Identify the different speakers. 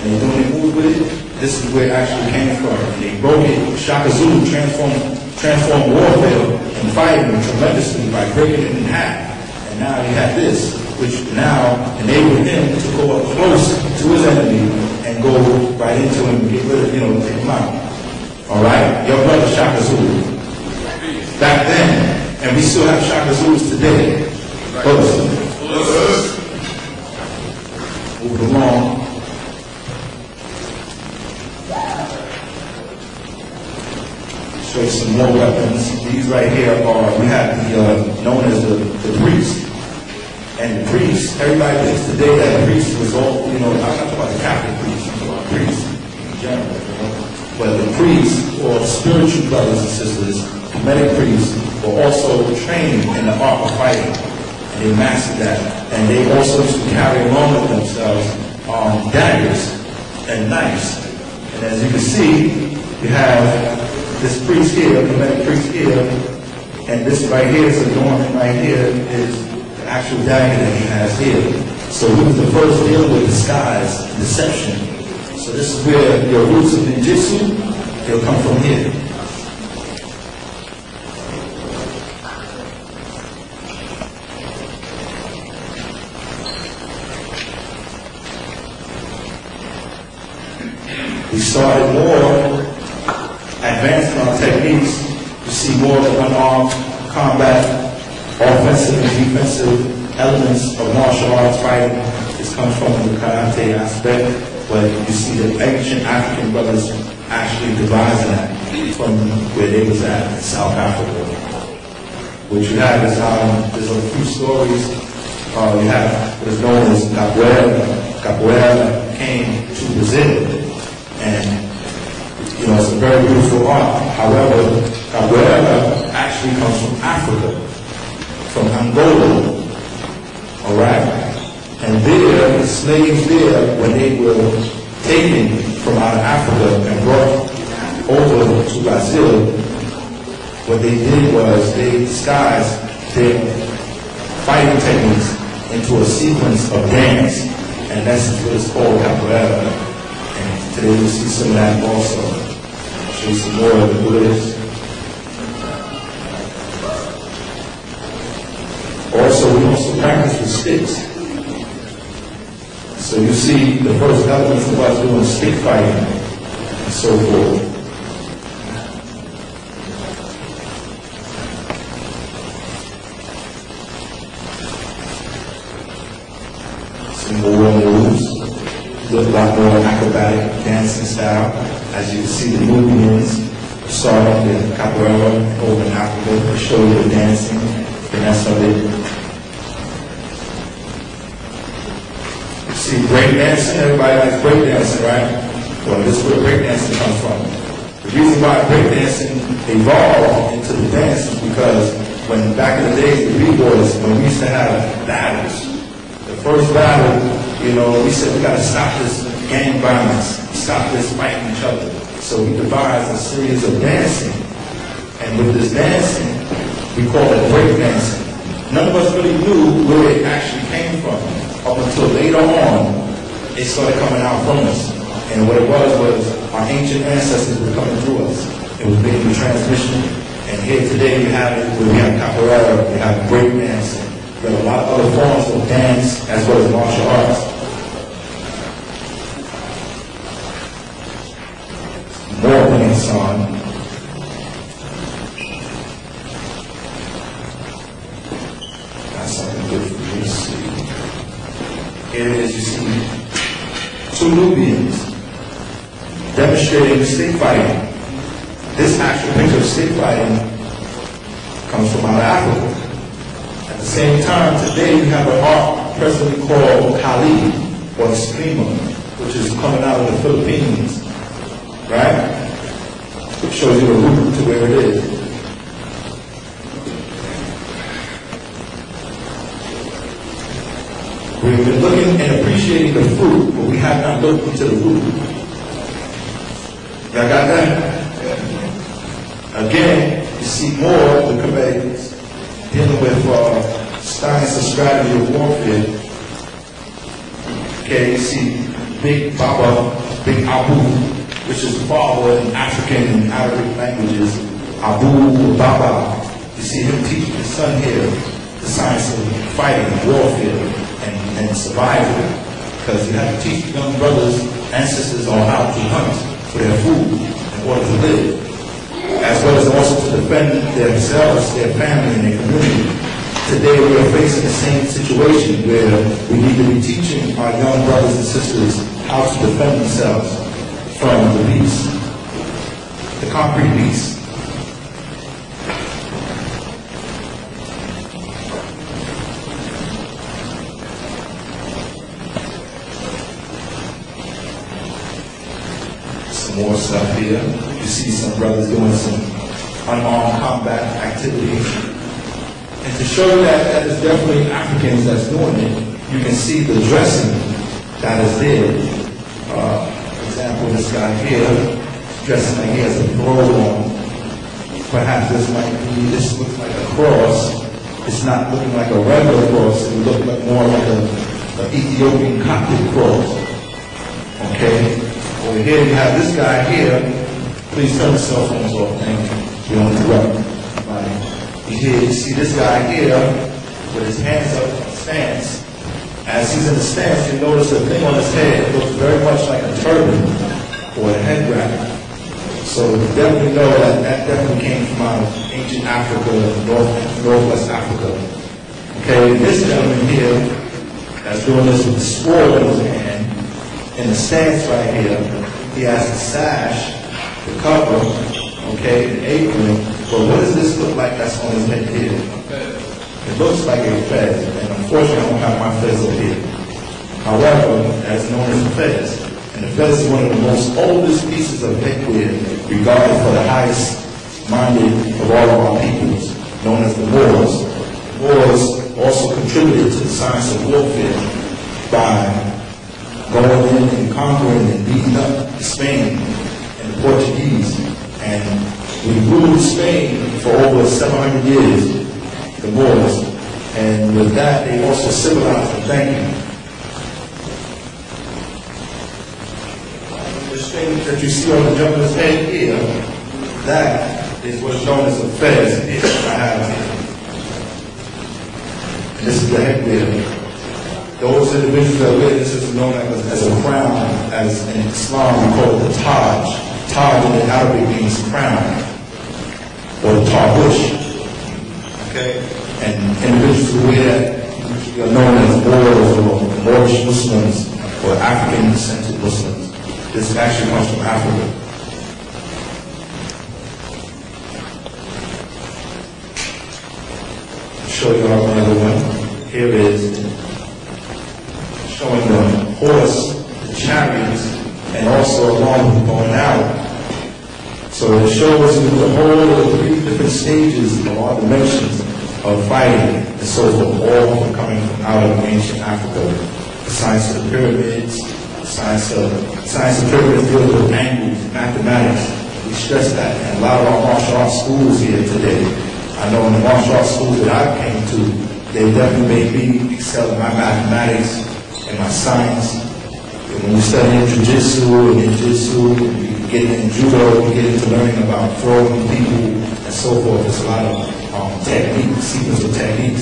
Speaker 1: And when they moved with it, this is where it actually came from. And they broke it. Shaka Zulu transformed warfare and fighting tremendously by breaking it in half. And now you have this, which now enabled him to go up close to his enemy and go right into him and get rid of, take him out. All right? Your brother Shaka Zulu. Back then, and we still have Shaka Zulus today. Close. Move along. Show you some more weapons. These right here are, we have the, known as the priest. And the priest, everybody thinks today that the priest was all, I'm not talking about the Catholic priest, I'm talking about priests in general, But the priests, or spiritual brothers and sisters, Kemetic priests, were also trained in the art of fighting. And they mastered that. And they also used to carry along with themselves daggers and knives. And as you can see, you have this priest here, Kemetic priest here, and this right here is adornment right here is the actual dagger that he has here. So he was the first dealing with disguise and deception. So this is where your roots of ninjutsu, they'll come from here. We started more advancing our techniques. You see more of the unarmed combat, offensive and defensive elements of martial arts fighting. This comes from the karate aspect, but you see the ancient African brothers actually devising that from where they was at in South Africa. What you have is, there's a few stories. You have what is known as capoeira. Capoeira came to Brazil. And, it's a very beautiful art. However, capoeira actually comes from Africa, from Angola. All right? And there, the slaves there, when they were taken from out of Africa and brought over to Brazil, what they did was they disguised their fighting techniques into a sequence of dance. And that's what it's called capoeira. Today we'll see some of that also. Show you some more of the Buddhists. Also, we also practice with sticks. So you see the first elements of us doing stick fighting and so forth. Some more moves. Look a lot more acrobatic dancing style. As you can see, the Nubians start off with capoeira over in Africa to show you the dancing, finesse of it. You see break dancing, everybody likes break dancing, right? Well, this is where break dancing comes from. The reason why break dancing evolved into the dance is because when back in the days, the B-boys, when we used to have battles, the first battle, we said we got to stop this gang violence, stop this fighting each other. So we devised a series of dancing. And with this dancing, we call it break dancing. None of us really knew where it actually came from. Up until later on, it started coming out from us. And what it was our ancient ancestors were coming through us. It was making the transmission. And here today we have it where we have capoeira, we have break dancing. We have a lot of other forms of dance as well as martial arts. More dance on. That's something good for you to see. Here it is, you see two Nubians demonstrating stick fighting. This actual picture of stick fighting comes from out of Africa. At the same time, today we have an art presently called Kali, or Eskrima, which is coming out of the Philippines. Right? It shows you the route to where it is. We've been looking and appreciating the fruit, but we have not looked into the root. Y'all got that? Again, you see more of the Kemetics dealing with science and strategy of warfare. Okay, you see Big Baba, Big Abu, which is father in African and Arabic languages, Abu Baba. You see him teaching his son here the science of fighting, warfare, and survival. Because you have to teach young brothers and sisters on how to hunt for their food in order to live, as well as also to defend themselves, their family, and their community. Today we are facing the same situation where we need to be teaching our young brothers and sisters how to defend themselves from the beast, the concrete beast. Some more stuff here. You see some brothers doing some unarmed combat activities. And to show you that is definitely Africans that's doing it, you can see the dressing that is there. For example, this guy here, dressing like he has a robe on. Perhaps this looks like a cross. It's not looking like a regular cross. It would look like more like an Ethiopian Coptic cross. Okay? Over here you have this guy here. Please turn the cell phones off, thank you. You don't interrupt. Here, you see this guy here with his hands up in stance. As he's in the stance, you notice the thing on his head looks very much like a turban or a head wrap. So you definitely know that definitely came from out of ancient Africa, northwest Africa. Okay, this gentleman here that's doing this with the sword in his hand, in the stance right here, he has the sash, the cover, okay, the apron. But what does this look like that's on his head here? It looks like a fez, and unfortunately I don't have my fez up here. However, that's known as a fez. And the fez is one of the most oldest pieces of headwear regarded for the highest minded of all of our peoples, known as the Moors. The Moors also contributed to the science of warfare by going in and conquering and beating up Spain and the Portuguese. And we ruled Spain for over 700 years, the Moors. And with that, they also civilized them. Thank you. This thing that you see on the gentleman's head here, that is what's known as a fez. Here, I have here. And this is the headwear. Those individuals that wear this is known as a crown, as in Islam we call it the Taj. Taj in Arabic means crown, or the tarbush. Okay? And individuals who wear that are known as Moors or Moorish Muslims or African descended Muslims. This actually comes from Africa. I'll show you another one. Here is showing the horse, the chariots, and also along with going out. So it shows you the whole of 3 different stages of all dimensions of fighting and so forth, all coming from out of ancient Africa. The science of the pyramids, the science of pyramids deals with angles, mathematics. We stress that, and a lot of our martial arts schools here today, I know in the martial arts schools that I came to, they definitely made me excel in my mathematics and my science. And when we study in jiu-jitsu and ninjutsu, get in judo, we get into learning about throwing people and so forth. There's a lot of techniques, sequence of techniques.